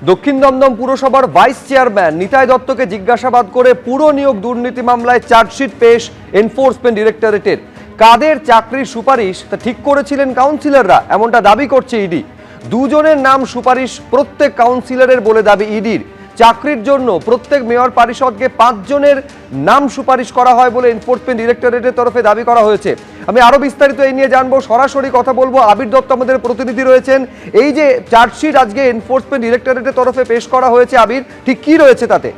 দক্ষিণ দমদম পুরসভার vice chairman Nitai দত্তকে জিজ্ঞাসাবাদ করে পুরো নিয়োগ দুর্নীতি মামলায় চার্জশিট পেশ এনফোর্সমেন্ট ডিরেক্টরেটের। কাদের চাকরির সুপারিশ তা ঠিক করেছিলেন কাউন্সিলররা, এমনটা দাবি করছে ইডি। দুজনের নাম সুপারিশ প্রত্যেক কাউন্সিলরের বলে দাবি ইডির। চাকরির জন্য প্রত্যেক মেয়র পরিষদকে 5 জনের নাম সুপারিশ করা হয় বলে এনফোর্সমেন্ট ডিরেক্টরেটের তরফে দাবি করা হয়েছে। আমি আরো বিস্তারিত এই নিয়ে জানবো, সরাসরি কথা বলবো। আবির দত্ত আমাদের প্রতিনিধি রয়েছেন। এই যে চার্জশিট আজকে এনফোর্সমেন্ট ডিরেক্টরেটের তরফে পেশ করা হয়েছে, আবির ঠিক কি রয়েছে তাতে?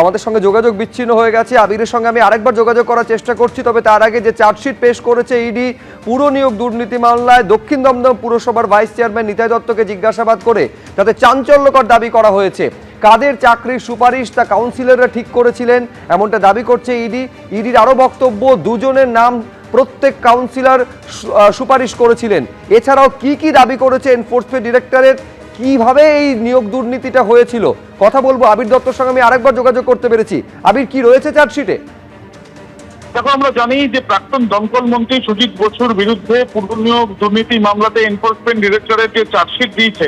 আমাদের সঙ্গে যোগাযোগ বিচ্ছিন্ন হয়ে গেছে। আবিরের সঙ্গে আমি আরেকবার যোগাযোগ করার চেষ্টা করছি, তবে তার আগে যে চার্জশিট পেশ করেছে ইডি পুরো নিয়োগ দুর্নীতি মামলায় দক্ষিণ দমদম পুরসভার ভাইস চেয়ারম্যান নিতাই দত্তকে জিজ্ঞাসাবাদ করে তাতে চাঞ্চল্যকর দাবি করা হয়েছে। কাদের চাকরির সুপারিশ তা কাউন্সিলররা ঠিক করেছিলেন, এমনটা দাবি করছে ইডি। ইডির আরও বক্তব্য, দুজনের নাম প্রত্যেক কাউন্সিলর সুপারিশ করেছিলেন। এছাড়াও কি কি দাবি করেছে এনফোর্সমেন্ট ডিরেক্টরেট, কিভাবে এই নিয়োগ দুর্নীতিটা হয়েছিল, কথা বলবো। আবির দত্তর সঙ্গে আমি আরেকবার যোগাযোগ করতে পেরেছি। আবির, কি রয়েছে চার্জশিটে? দেখো, আমরা জানি যে প্রাক্তন দমকল মন্ত্রী সুজিত বসুর বিরুদ্ধে পুনর্নিয়োগ দুর্নীতি মামলাতে এনফোর্সমেন্ট ডিরেক্টরেট যে চার্জশিট দিয়েছে,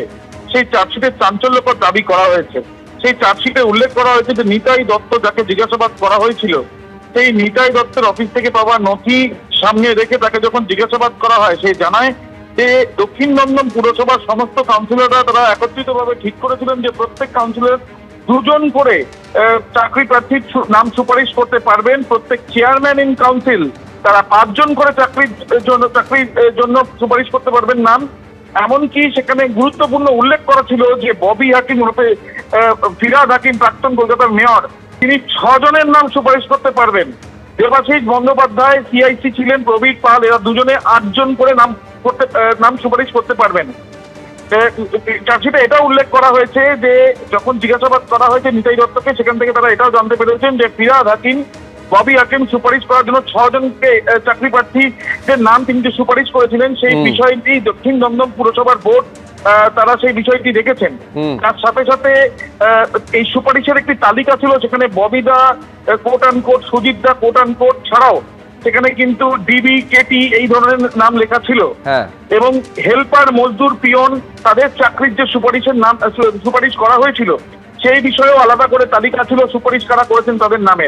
সেই চার্জশিটে চাঞ্চল্যকর দাবি করা হয়েছে। সেই চার্জশিটে উল্লেখ করা হয়েছে যে নিতাই দত্ত যাকে জিজ্ঞাসাবাদ করা হয়েছিল, সেই নিতাই দত্তের অফিস থেকে পাওয়া নথি সামনে রেখে তাকে যখন জিজ্ঞাসাবাদ করা হয়, সে জানায় যে দক্ষিণ দমদম পুরসভার সমস্ত কাউন্সিলররা তারা একত্রিতভাবে ঠিক করেছিলেন যে প্রত্যেক কাউন্সিলর 2 জন করে চাকরি প্রার্থীর নাম সুপারিশ করতে পারবেন। প্রত্যেক চেয়ারম্যান ইন কাউন্সিল তারা 5 জন করে চাকরির জন্য সুপারিশ করতে পারবেন নাম। এমনকি সেখানে গুরুত্বপূর্ণ উল্লেখ করা ছিল যে ববি হাকিম ওরফে ফিরহাদ হাকিম, প্রাক্তন কলকাতার মেয়র, তিনি 6 জনের নাম সুপারিশ করতে পারবেন। দেবাশিস বন্দ্যোপাধ্যায় সিআইসি ছিলেন, প্রবীর পাল, এরা দুজনে 8 জন করে নাম সুপারিশ করতে পারবেন। চার্জশিটে এটা উল্লেখ করা হয়েছে যে যখন জিজ্ঞাসাবাদ করা হয়েছে নিতাই দত্তকে, সেখান থেকে তারা এটাও জানতে পেরেছেন যে ফিরহাদ হাকিম, ববি হাকিম সুপারিশ করার জন্য 6 জনকে চাকরি প্রার্থীদের নাম তিনি যে সুপারিশ করেছিলেন, সেই বিষয়টি দক্ষিণ দমদম পুরসভার বোর্ড তারা সেই বিষয়টি দেখেছেন। তার সাথে সাথে এই সুপারিশের একটি তালিকা ছিল, সেখানে ববিদা quote and quote, Sujit da quote and quote ছাড়াও সেখানে কিন্তু ডিবি, কেটি এই ধরনের নাম লেখা ছিল। এবং হেল্পার, মজদুর, পিয়ন তাদের চাকরির যে সুপারিশ করা হয়েছিল, সেই বিষয়েও আলাদা করে তালিকা ছিল, সুপারিশ কারা করেছেন তাদের নামে।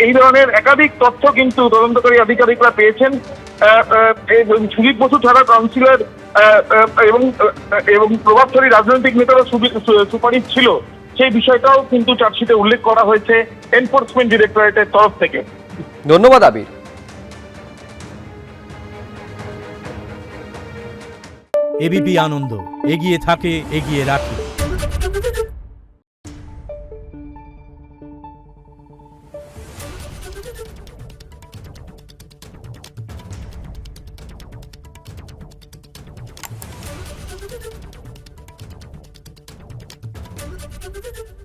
এই ধরনের একাধিক তথ্য কিন্তু তদন্তকারী আধিকারিকরা পেয়েছেন। সুজিত বসু ছাড়া কাউন্সিলর এবং প্রভাবশালী রাজনৈতিক নেতারা সুপারিশ ছিল, সেই বিষয়টাও কিন্তু চার্জশিটে উল্লেখ করা হয়েছে এনফোর্সমেন্ট ডিরেক্টরেটের তরফ থেকে। ধন্যবাদ আবির। এবিপি আনন্দ, এগিয়ে থাকে, এগিয়ে রাখে। Thank you.